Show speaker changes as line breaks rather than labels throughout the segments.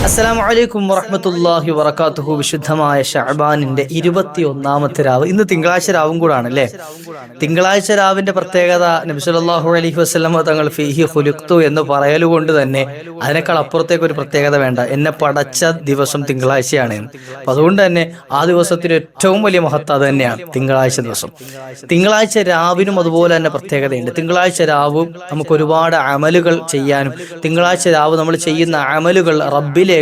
അസ്സലാമു അലൈക്കും വറഹ്മത്തുള്ളാഹി വബറകാതുഹു. വിശുദ്ധമായ ശഅബാനിന്റെ 21-ാമത്തെ രാവ്. ഇന്ന് തിങ്കളാഴ്ച രാവും കൂടാണ് അല്ലേ? തിങ്കളാഴ്ച രാവിന്റെ പ്രത്യേകത നബി സല്ലല്ലാഹു അലൈഹി വസല്ലം തങ്ങൾ ഫീഹി ഖുലിഖ്തു എന്ന് പറയലുകൊണ്ട് തന്നെ അതിനേക്കാൾ അപ്പുറത്തേക്ക് ഒരു പ്രത്യേകത വേണ്ട. എന്നെ പടച്ച ദിവസം തിങ്കളാഴ്ചയാണ്. അപ്പം അതുകൊണ്ട് തന്നെ ആ ദിവസത്തിന് ഏറ്റവും വലിയ മഹത്വം അത് തന്നെയാണ്, തിങ്കളാഴ്ച ദിവസം. തിങ്കളാഴ്ച രാവിനും അതുപോലെ തന്നെ പ്രത്യേകതയുണ്ട്. തിങ്കളാഴ്ച രാവും നമുക്ക് ഒരുപാട് അമലുകൾ ചെയ്യാനും തിങ്കളാഴ്ച രാവ് നമ്മൾ ചെയ്യുന്ന അമലുകൾ റബ്ബിലേക്ക്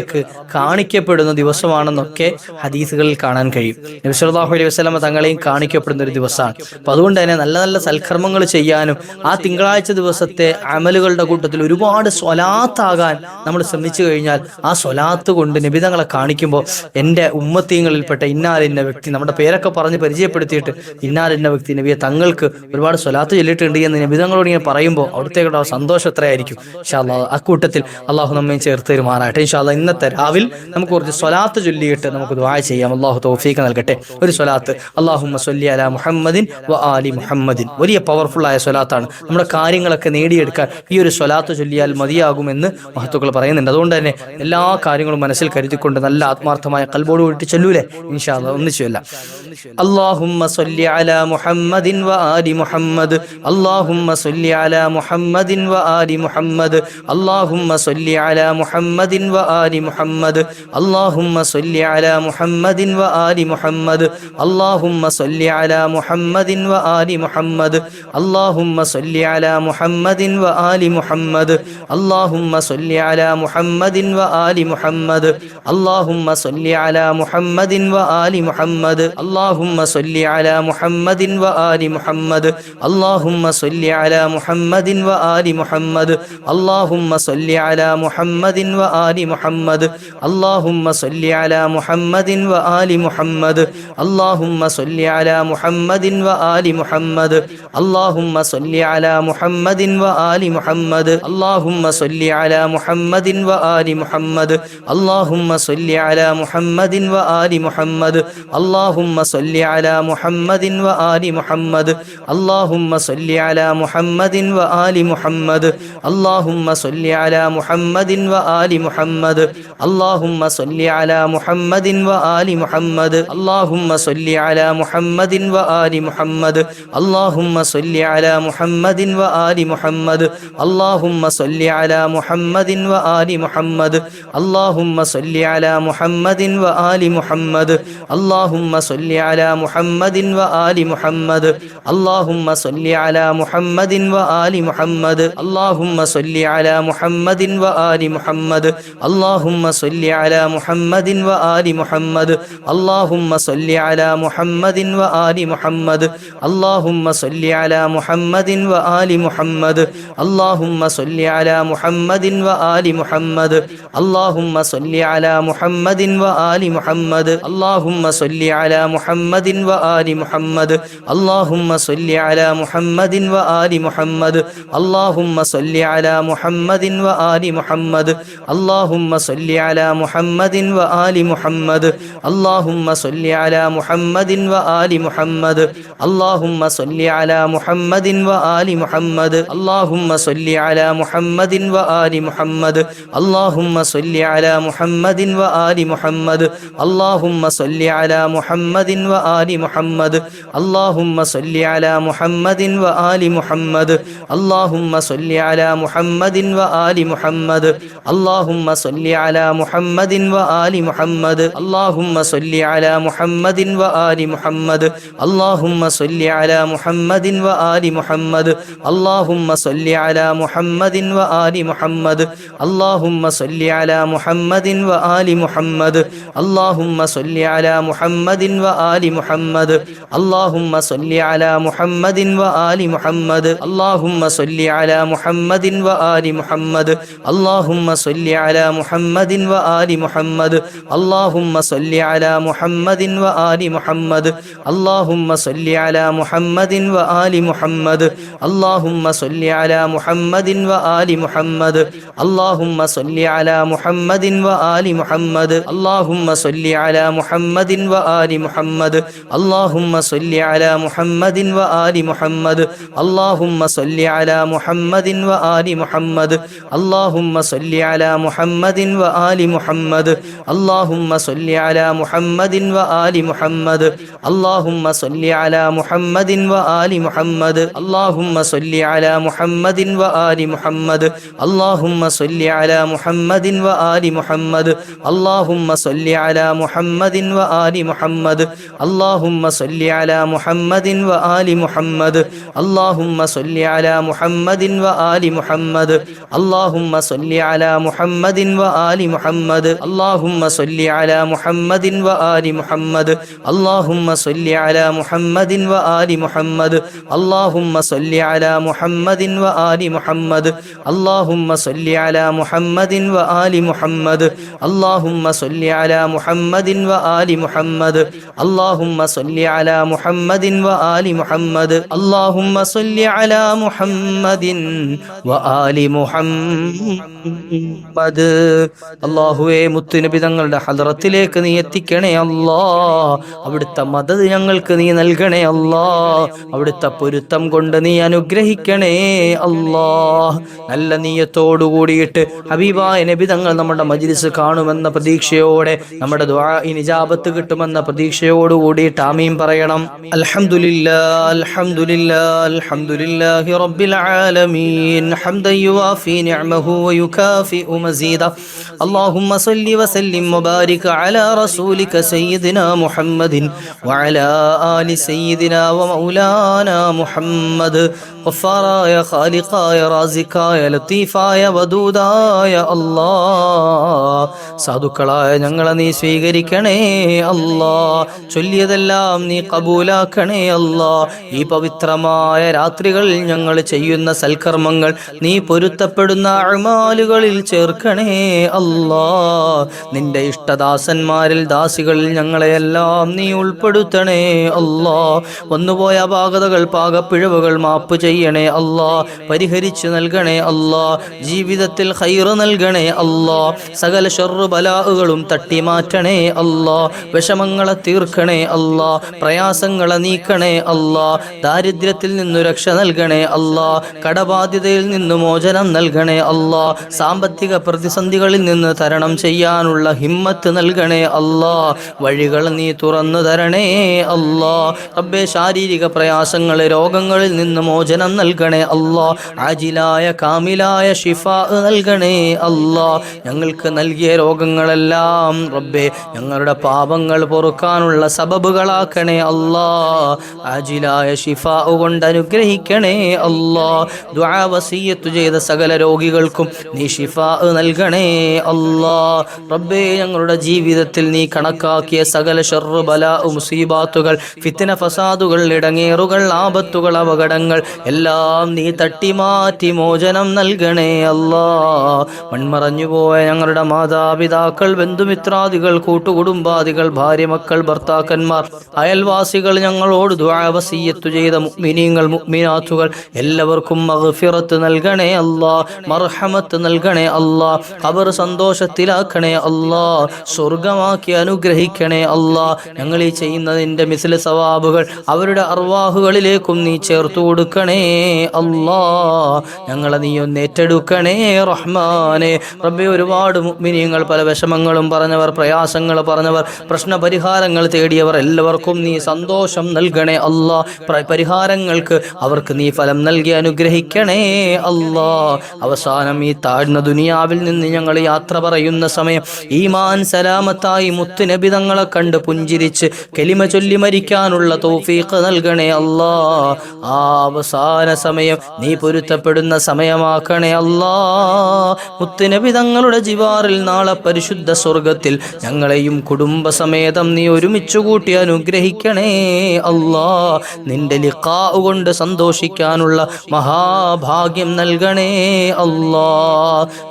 കാണിക്കപ്പെടുന്ന ദിവസമാണെന്നൊക്കെ ഹദീസുകളിൽ കാണാൻ കഴിയും. നബി സല്ലല്ലാഹു അലൈഹി വസല്ലം തങ്ങളെയും കാണിക്കപ്പെടുന്ന ഒരു ദിവസമാണ്. അപ്പം അതുകൊണ്ട് തന്നെ നല്ല നല്ല സൽക്കർമ്മങ്ങൾ ചെയ്യാനും ആ തിങ്കളാഴ്ച ദിവസത്തെ അമലുകളുടെ കൂട്ടത്തിൽ ഒരുപാട് സ്വലാത്താകാൻ നമ്മൾ ശ്രമിച്ചു കഴിഞ്ഞാൽ ആ സ്വലാത്ത് കൊണ്ട് നബി തങ്ങളെ കാണിക്കുമ്പോൾ എൻ്റെ ഉമ്മത്തീങ്ങളിൽപ്പെട്ട ഇന്നാലിന്ന വ്യക്തി, നമ്മുടെ പേരൊക്കെ പറഞ്ഞ് പരിചയപ്പെടുത്തിയിട്ട് ഇന്നാലിന്ന വ്യക്തി നബിയെ തങ്ങൾക്ക് ഒരുപാട് സ്വലാത്ത് ചൊല്ലിയിട്ടുണ്ട് എന്ന് നബി തങ്ങളോട് ഇങ്ങനെ പറയുമ്പോൾ അവിടുത്തേക്കുള്ള സന്തോഷം എത്രയായിരിക്കും. ഇൻഷാ അല്ലാഹ് അക്കൂട്ടത്തിൽ അള്ളാഹു നമ്മെ ചേർത്ത് തരുമാറാകട്ടെ. ഇൻഷാ അല്ലാഹ് ഇന്നത്തെ രാവിൽ നമുക്ക് കുറച്ച് സ്വലാത്ത് ചൊല്ലിയിട്ട് നമുക്ക് ദുആ ചെയ്യാം. അള്ളാഹു തൗഫീഖ് നൽകട്ടെ. ഒരു സ്വലാത്ത്, അല്ലാഹുമ്മ സ്വല്ലി അലാ മുഹമ്മദിൻ വ ആലി മുഹമ്മദിൻ. വലിയ പവർഫുൾ ആയ സ്വലാത്താണ്. നമ്മുടെ കാര്യങ്ങളൊക്കെ നേടിയെടുക്കാൻ ഈ ഒരു സ്വലാത്ത് ചൊല്ലിയാൽ മതിയാകുമെന്ന് മഹത്തുക്കൾ പറയുന്നുണ്ട്. അതുകൊണ്ട് തന്നെ എല്ലാ കാര്യങ്ങളും മനസ്സിൽ കരുതിക്കൊണ്ട് നല്ല ആത്മാർത്ഥമായ ഖൽബോട് കൂടി ചൊല്ലൂലേ? ഇൻഷാ അല്ലാഹ് ഒന്നിച്ചു ചൊല്ലാം. അല്ലാഹുമ്മ സ്വല്ലി അലാ മുഹമ്മദിൻ വ ആലി മുഹമ്മദ്. അല്ലാഹുമ്മ സ്വല്ലി അലാ മുഹമ്മദിൻ വ ആലി മുഹമ്മദ്. അല്ലാഹുമ്മ സ്വല്ലി അലാ മുഹമ്മദിൻ വ ആലി മുഹമ്മദ്. അല്ലാഹുമ്മ സ്വല്ലി അലാ മുഹമ്മദിൻ വ ആലി മുഹമ്മദ്. അല്ലാഹുമ്മ സ്വല്ലി അലാ മുഹമ്മദിൻ വ ആലി മുഹമ്മദ്. അല്ലാഹുമ്മ സ്വല്ലി അലാ മുഹമ്മദിൻ വ ആലി മുഹമ്മദ്. അല്ലാഹുമ്മ സ്വല്ലി അലാ മുഹമ്മദിൻ വ ആലി മുഹമ്മദ്. അല്ലാഹുമ്മ സ്വല്ലി അലാ മുഹമ്മദിൻ വ ആലി മുഹമ്മദ്. അല്ലാഹുമ്മ സ്വല്ലി അലാ മുഹമ്മദിൻ വ ആലി മുഹമ്മദ്. അല്ലാഹുമ്മ സ്വല്ലി അലാ മുഹമ്മദിൻ വ ആലി മുഹമ്മദ്. അല്ലാഹുമ്മ സ്വല്ലി അലാ മുഹമ്മദിൻ വ ആലി മുഹമ്മദ്. അല്ലാഹുമ്മ സ്വല്ലി അലാ മുഹമ്മദിൻ വ ആലി മുഹമ്മദ്. അല്ലാഹുമ്മ സ്വല്ലി അലാ മുഹമ്മദിൻ വ ആലി മുഹമ്മദ്. അല്ലാഹുമ്മ സ്വല്ലി അലാ മുഹമ്മദിൻ വ ആലി മുഹമ്മദ്. അല്ലാഹുമ്മ സ്വല്ലി അലാ മുഹമ്മദിൻ വ ആലി മുഹമ്മദ്. അല്ലാഹുമ്മ സ്വല്ലി അലാ മുഹമ്മദിൻ വ ആലി മുഹമ്മദ്. അല്ലാഹുമ്മ സ്വല്ലി അലാ മുഹമ്മദിൻ വ ആലി മുഹമ്മദ്. അല്ലാഹുമ്മ സ്വല്ലി അലാ മുഹമ്മദിൻ വ ആലി മുഹമ്മദ്. അല്ലാഹുമ്മ സ്വല്ലി അലാ മുഹമ്മദിൻ വ ആലി മുഹമ്മദ്. അല്ലാഹുമ്മ സ്വല്ലി അലാ മുഹമ്മദിൻ വ ആലി മുഹമ്മദ്. അല്ലാഹുമ്മ സ്വല്ലി അലാ മുഹമ്മദിൻ വ ആലി മുഹമ്മദ്. അല്ലാഹുമ്മ സ്വല്ലി അലാ മുഹമ്മദിൻ വ ആലി മുഹമ്മദ്. അല്ലാഹുമ്മ സ്വല്ലി അലാ മുഹമ്മദിൻ വ ആലി മുഹമ്മദ്. അല്ലാഹുമ്മ സ്വല്ലി അലാ മുഹമ്മദിൻ വ ആലി മുഹമ്മദ്. അല്ലാഹുമ്മ സ്വല്ലി അലാ മുഹമ്മദിൻ വ ആലി മുഹമ്മദ്. അല്ലാഹുമ്മ സ്വല്ലി അലാ മുഹമ്മദിൻ വ ആലി മുഹമ്മദ്. അല്ലാഹുമ്മ സ്വല്ലി അലാ മുഹമ്മദിൻ വ ആലി മുഹമ്മദ്. അല്ലാഹുമ്മ സ്വല്ലി അലാ മുഹമ്മദിൻ വ ആലി മുഹമ്മദ്. അല്ലാഹുമ്മ സ്വല്ലി അലാ മുഹമ്മദിൻ വ ആലി മുഹമ്മദ്. അല്ലാഹുമ്മ സ്വല്ലി അലാ മുഹമ്മദിൻ വ ആലി മുഹമ്മദ്. അല്ലാഹുമ്മ സ്വല്ലി അലാ മുഹമ്മദിൻ വ ആലി മുഹമ്മദ്. അല്ലാഹുമ്മ സ്വല്ലി അലാ മുഹമ്മദിൻ വ ആലി മുഹമ്മദ്. അല്ലാഹുമ്മ സ്വല്ലി അലാ മുഹമ്മദിൻ വ ആലി മുഹമ്മദ്. അല്ലാഹുമ്മ സ്വല്ലി അലാ മുഹമ്മദിൻ വ ആലി മുഹമ്മദ്. അല്ലാഹുമ്മ സ്വല്ലി അലാ മുഹമ്മദിൻ വ ആലി മുഹമ്മദ്. അല്ലാഹുമ്മ സ്വല്ലി അലാ മുഹമ്മദിൻ വ ആലി മുഹമ്മദ്. അല്ലാഹുമ്മ സ്വല്ലി അലാ മുഹമ്മദിൻ വ ആലി മുഹമ്മദ്. അല്ലാഹുമ്മ സ്വല്ലി അലാ മുഹമ്മദിൻ വ ആലി മുഹമ്മദ്. അല്ലാഹുമ്മ സ്വല്ലി അലാ മുഹമ്മദിൻ വ ആലി മുഹമ്മദ്. അല്ലാഹുമ്മ സ്വല്ലി അലാ മുഹമ്മദിൻ വ ആലി മുഹമ്മദ്. അല്ലാഹുമ്മ സ്വല്ലി അലാ മുഹമ്മദിൻ വ ആലി മുഹമ്മദ്. അല്ലാഹുമ്മ സ്വല്ലി അലാ മുഹമ്മദിൻ വ ആലി മുഹമ്മദ്. അല്ലാഹുമ്മ സ്വല്ലി അലാ മുഹമ്മദിൻ വ ആലി മുഹമ്മദ്. അല്ലാഹുമ്മ സ്വല്ലി അലാ മുഹമ്മദിൻ വ ആലി മുഹമ്മദ്. അല്ലാഹുമ്മ സ്വല്ലി അലാ മുഹമ്മദിൻ വ ആലി മുഹമ്മദ്. അല്ലാഹുമ്മ സ്വല്ലി അലാ മുഹമ്മദിൻ വ ആലി മുഹമ്മദ്. അല്ലാഹുമ്മ സ്വല്ലി അലാ മുഹമ്മദിൻ വ ആലി മുഹമ്മദ്. അല്ലാഹുമ്മ സ്വല്ലി അലാ മുഹമ്മദിൻ വ ആലി മുഹമ്മദ്. അല്ലാഹുമ്മ സ്വല്ലി അലാ മുഹമ്മദിൻ വ ആലി മുഹമ്മദ്. അല്ലാഹുമ്മ സ്വല്ലി അലാ മുഹമ്മദിൻ വ ആലി മുഹമ്മദ്. അല്ലാഹുമ്മ സ്വല്ലി അലാ മുഹമ്മദിൻ വ ആലി മുഹമ്മദ്. അല്ലാഹുമ്മ സ്വല്ലി അലാ മുഹമ്മദിൻ വ ആലി മുഹമ്മദ്. അല്ലാഹുമ്മ സ്വല്ലി അലാ മുഹമ്മദിൻ വ ആലി മുഹമ്മദ്. അല്ലാഹുമ്മ സ്വല്ലി അലാ മുഹമ്മദിൻ വ ആലി മുഹമ്മദ്. അല്ലാഹുമ്മ സ്വല്ലി അലാ മുഹമ്മദിൻ വ ആലി മുഹമ്മദ്. അല്ലാഹുമ്മ സ്വല്ലി അലാ മുഹമ്മദിൻ വ ആലി മുഹമ്മദ്. അല്ലാഹുമ്മ സ്വല്ലി അലാ മുഹമ്മദിൻ വ ആലി മുഹമ്മദ്. അല്ലാഹുമ്മ സ്വല്ലി അലാ മുഹമ്മദിൻ വ ആലി മുഹമ്മദ്. അല്ലാഹുമ്മ സ്വല്ലി അലാ മുഹമ്മദിൻ വ ആലി മുഹമ്മദ്. അല്ലാഹുമ്മ സ്വല്ലി അലാ മുഹമ്മദിൻ وآل محمد اللهم صل على محمد وآل محمد اللهم صل على محمد وآل محمد اللهم صل على محمد وآل محمد اللهم صل على محمد وآل محمد اللهم صل على محمد وآل محمد اللهم صل على محمد وآل محمد اللهم صل على محمد وآل محمد اللهم صل على محمد وآل محمد اللهم صل على محمد وآل محمد اللهم صل على محمد وآل محمد اللهم صل على محمد وآل محمد اللهم صل على محمد وآل محمد اللهم صل على محمد وآل محمد اللهم صل على محمد وآل محمد اللهم صل على محمد وآل محمد അല്ലാഹുവേ മുത്തുനബി തങ്ങളുടെ ഹദറത്തിലേക്ക് നീ എത്തിക്കണേ അല്ലാ. അവിടുത്തെ മദദ് ഞങ്ങൾക്ക് നീ നൽകണേ അല്ലാ. അവിടുത്തെ പൊരുത്തം കൊണ്ട് നീ അനുഗ്രഹിക്കണേ അല്ലാ. നല്ല നീയത്തോടു കൂടിയിട്ട് ഹബീബായ നബി തങ്ങൾ നമ്മുടെ മജ്ലിസ് കാണുമെന്ന പ്രതീക്ഷയോടെ നമ്മുടെ ദുആഇന് ഇജാബത്ത് കിട്ടുമെന്ന പ്രതീക്ഷയോട് കൂടിയിട്ട് ആമീൻ പറയണം. അൽഹംദുലില്ലാഹ് അൽഹംദുലില്ലാഹ് അൽഹംദുലില്ലാഹി റബ്ബിൽ ആലമീൻ ഹംദൻ യുവാഫി നിഅമഹു വയുകാഫിഉ മസീദ اللهم صل وسلم وبارك على رسولك سيدنا محمد وعلى آل سيدنا ومولانا محمد غفاراയ ഖാലിഖായ റാസിഖായ ലത്തീഫായ വദൂദായ അല്ലാ. സാധുക്കളായ ഞങ്ങളെ നീ സ്വീകരിക്കണേ അല്ലാ. ചൊല്ലിയതെല്ലാം നീ കബൂലാക്കണേ അല്ലാ. ഈ പവിത്രമായ രാത്രികളിൽ ഞങ്ങൾ ചെയ്യുന്ന സൽക്കർമ്മങ്ങൾ നീ പൊരുത്തപ്പെടുന്ന അഅ്മാലുകളിൽ ചേർക്കണേ അല്ലാ. നിന്റെ ഇഷ്ടദാസന്മാരിൽ ദാസികളിൽ ഞങ്ങളെയെല്ലാം നീ ഉൾപ്പെടുത്തണേ അല്ലാ. വന്നുപോയ അപാകതകൾ പാകപ്പിഴവുകൾ മാപ്പ് ചെയ്യണേ അല്ലാ. പരിഹരിച്ചു നൽകണേ അല്ലാ. ജീവിതത്തിൽ ഖൈറ് നൽകണേ അല്ലാ. സകല ശർറ് ബലാഉകളും തട്ടിമാറ്റണേ അല്ലാ. വിഷമങ്ങളെ തീർക്കണേ അല്ലാ. പ്രയാസങ്ങളെ നീക്കണേ അല്ലാ. ദാരിദ്ര്യത്തിൽ നിന്നു രക്ഷ നൽകണേ അല്ലാ. കടബാധ്യതയിൽ നിന്ന് മോചനം നൽകണേ അല്ലാ. സാമ്പത്തിക പ്രതിസന്ധികളിൽ നിന്ന് തരണം ചെയ്യാനുള്ള ഹിമ്മത്ത് നൽകണേ അല്ലാ. വഴികൾ നീ തുറന്നു തരണേ അല്ലാ. റബ്ബേ, ശാരീരിക പ്രയാസങ്ങൾ രോഗങ്ങളിൽ നിന്ന് മോചനം നൽകണേ അല്ലാ. ആജിലായ കാമിലായ ശിഫാ നൽകണേ അല്ലാ. ഞങ്ങൾക്ക് നൽകിയ രോഗങ്ങളെല്ലാം റബ്ബേ ഞങ്ങളുടെ പാപങ്ങൾ പൊറുക്കാനുള്ള സബബുകളാക്കണേ അല്ലാ. ആജിലായ ശിഫാ കൊണ്ട് അനുഗ്രഹിക്കണേ അല്ലാ. ദുആ വസിയ്യത്ത് ചെയ്ത സകല രോഗികൾക്കും നീ ശിഫാ നൽകണേ അല്ലാ. റബ്ബേ, ഞങ്ങളുടെ ജീവിതത്തിൽ നീ കണക്കാക്കിയ സകല ശർറ് ബലാ മുസീബാത്തുകൾ ഫിത്ന ഫസാദുകൾ ഇടങ്ങേറുകൾ ആപത്തുകൾ അപകടങ്ങൾ എല്ലാം നീ തട്ടിമാറ്റി മോചനം നൽകണേ അല്ലാ. മൺമറഞ്ഞുപോയ ഞങ്ങളുടെ മാതാപിതാക്കൾ, ബന്ധുമിത്രാദികൾ, കൂട്ടുകുടുംബാദികൾ, ഭാര്യ, മക്കൾ, ഭർത്താക്കന്മാർ, അയൽവാസികൾ, ഞങ്ങളോട് ദുആ വസിയ്യത്ത് ചെയ്ത മുഅ്മിനീങ്ങൾ, മുഅ്മിനാത്തുകൾ എല്ലാവർക്കും മഗ്ഫിറത്ത് നൽകണേ അല്ലാ. മർഹമത്ത് നൽകണേ അല്ലാ. ഖബർ സന്തോഷത്തിലാക്കണേ അല്ലാ. സ്വർഗമാക്കി അനുഗ്രഹിക്കണേ അല്ലാ. ഞങ്ങൾ ഈ ചെയ്യുന്നതിന്റെ മിസ്ല സവാബുകൾ അവരുടെ അർവാഹുകളിലേക്കും നീ ചേർത്തു കൊടുക്കണേ അല്ലാ. ഞങ്ങളെ നീ ഒന്ന് ഏറ്റെടുക്കണേ റഹ്മാനെ. റബ്ബേ, ഒരുപാട് മുഅ്മിനീങ്ങൾ പല വിഷമങ്ങളും പറഞ്ഞവർ, പ്രയാസങ്ങൾ പറഞ്ഞവർ, പ്രശ്നപരിഹാരങ്ങൾ തേടിയവർ എല്ലാവർക്കും നീ സന്തോഷം നൽകണേ അല്ലാ. പരിഹാരങ്ങൾക്ക് അവർക്ക് നീ ഫലം നൽകി അനുഗ്രഹിക്കണേ അല്ലാ. അവസാനം ഈ താഴ്ന്ന ദുനിയാവിൽ നിന്ന് ഞങ്ങൾ യാത്ര പറയുന്ന സമയം ഈമാൻ സലാമത്തായി മുത്തുനബി തങ്ങളെ കണ്ട് പുഞ്ചിരിച്ച് കലിമ ചൊല്ലി മരിക്കാനുള്ള തൗഫീഖ് നൽകണേ അല്ലാ. ആ അവസാന സമയം നീ പൊരുത്തപ്പെടുന്ന സമയമാക്കണേ അല്ലാ. മുത്തുനബി തങ്ങളുടെ ജിവാറിൽ നാളെ പരിശുദ്ധ സ്വർഗത്തിൽ ഞങ്ങളെയും കുടുംബസമേതം നീ ഒരുമിച്ച് കൂട്ടി അനുഗ്രഹിക്കണേ അല്ലാ. നിന്റെ ലിഖാ കൊണ്ട് സന്തോഷിക്കാനുള്ള മഹാഭാഗ്യം നൽകണേ അല്ലാ.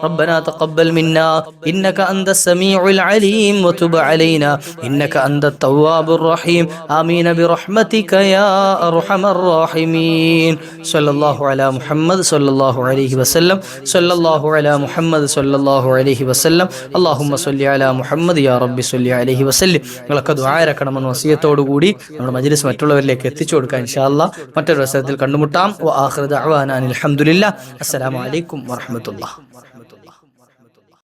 റബ്ബനാ തഖബ്ബൽ മിന്നാ ഇന്നക അന്തസ് സമീഉൽ അലീം വതുബ് അലൈനാ ഇന്നക അന്തത് തവ്വാബുർ റഹീം. ആമീൻ ബിറഹ്മതിക യാ അർഹമർ റഹീമീൻ. സല്ലല്ലാഹു അലാ മുഹമ്മദ് സല്ലല്ലാഹു അലൈഹി വസല്ലം. സല്ലല്ലാഹു അലാ മുഹമ്മദ് സല്ലല്ലാഹു അലൈഹി വസല്ലം. അല്ലാഹുമ്മ സ്വല്ലി അലാ മുഹമ്മദ് യാ റബ്ബി സ്വല്ലി അലൈഹി വസല്ലം. നിങ്ങളൊക്കെ ദുആ ഇറക്കണമെന്ന വസിയത്തോടു കൂടി നമ്മുടെ മജ്ലിസ് മറ്റുള്ളവരിലേക്ക് എത്തിച്ചു കൊടുക്കാൻ ഇൻഷാ അല്ലാഹ് മറ്റൊരു അവസരത്തിൽ കണ്ടുമുട്ടാം. വ ആഖിറു ദഅവാനാ അൽഹംദുലില്ലാഹ്. അസ്സലാമു അലൈക്കും വറഹ്മത്തുള്ളാഹി.